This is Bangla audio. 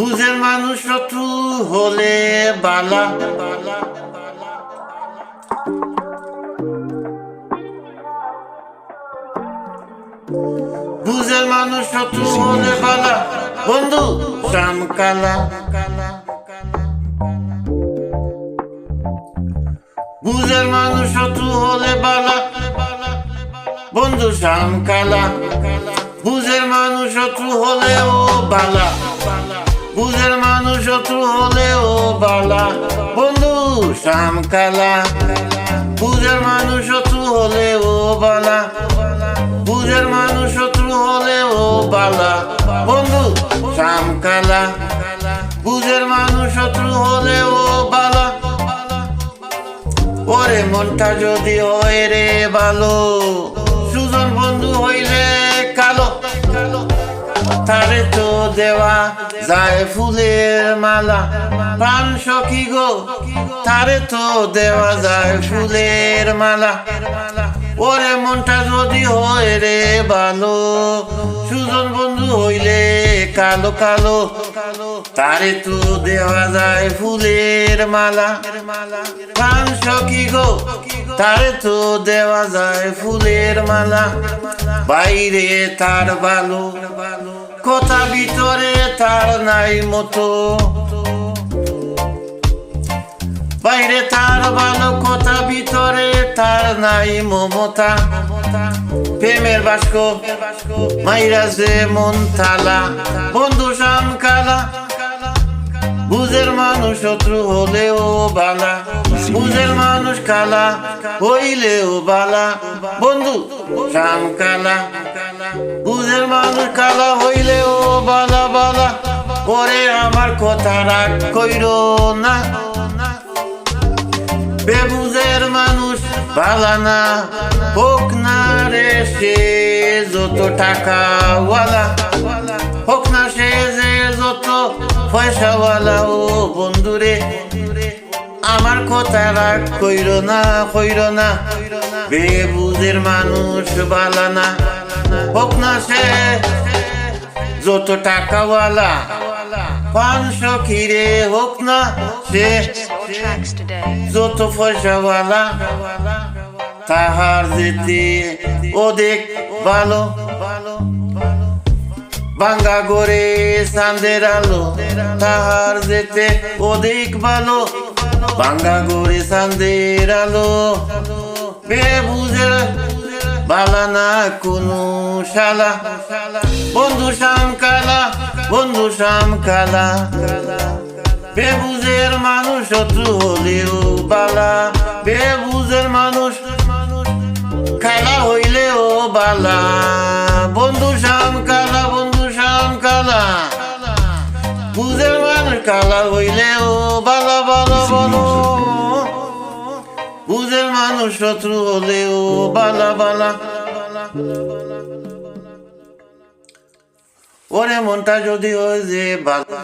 বুঝের মানুষ শত্রু হলে বালা, বুঝের মানুষ শত্রু হলে বালা, বন্ধু শ্যামকালা। বুঝের মানুষ শত্রু হলে বালা, বন্ধু শ্যামকালা। বুঝের মানুষ শত্রু হলেও বালা, বুঝের মানুষ শত্রু হলেও বালা, বন্ধু শ্যামকালা। বুঝের মানুষ শত্রু হলেও বালা, বুঝের মানুষ শত্রু হলেও বালা, বন্ধু শ্যামকালা। বুঝের মানুষ শত্রু হলেও বালা, ওরে মনটা যদি হয় রে ভালো, সুজন বন্ধু হইলে কালো, তারে তো দেওয়া যায় ফুলের মালা। প্রাণ সখী গো, তারে তো দেওয়া যায় ফুলের মালা। ওরে মনটা যদি হয় রে ভালো, সুজন বন্ধু হইলে কালো কালো, তারে তো দেওয়া যায় ফুলের মালা। প্রাণ সখী গো, তারে তো দেওয়া যায় ফুলের মালা। বাইরে তার ভালো, কথা ভিতরে তার নাই মতো। বাইরে তার ভালো, কথা ভিতরে তার নাই মমতা। প্রেমের বাস্ক মাইরা যে মন তালা, বন্ধু শ্যামকালা। বুঝের মানুষ শত্রু হলেও বালা, বুঝের মানুষ কালা হইলেও বালা, বন্ধু শ্যামকালা। বুঝের মানুষ কালা হইলেও বালা বালা, ওরে আমার কথা রাগ কইরো না। বেবুঝের মানুষ বালা না, হোক না রে সে যত টাকাওয়ালা, হোক না সে যে যত পয়সাওয়ালা। ও বন্ধুরে আমার কথা রাগ কইরো না, কইরো না। বেবুঝের মানুষ বালা না, হোক না সে যত টাকাওয়ালা। পান সখীরে হোক না সে যত পয়সাওয়ালা, তাহার যেতে অধিক ভালো। ভাঙ্গা গড়ে চাঁদের আলো, তাহার যেতে অধিক ভালো। ভাঙ্গা গড়ে চাঁদের আলো, বেবুঝের বালা না কোনো শালা, বন্ধু শ্যামকালা, বন্ধু শ্যামকালা। বেবুঝের মানুষ শত্রু হলেও বালা, বেবুঝের মানুষ কালা হইলেও বালা, বন্ধু শ্যামকালা, বন্ধু শ্যামকালা। বুঝের মানুষ কালা হইলেও বালা বালা বলো, বুঝের মানুষ শত্রু হলেও বালা বালা। ওরে মনটা যদি হয় যে বালা।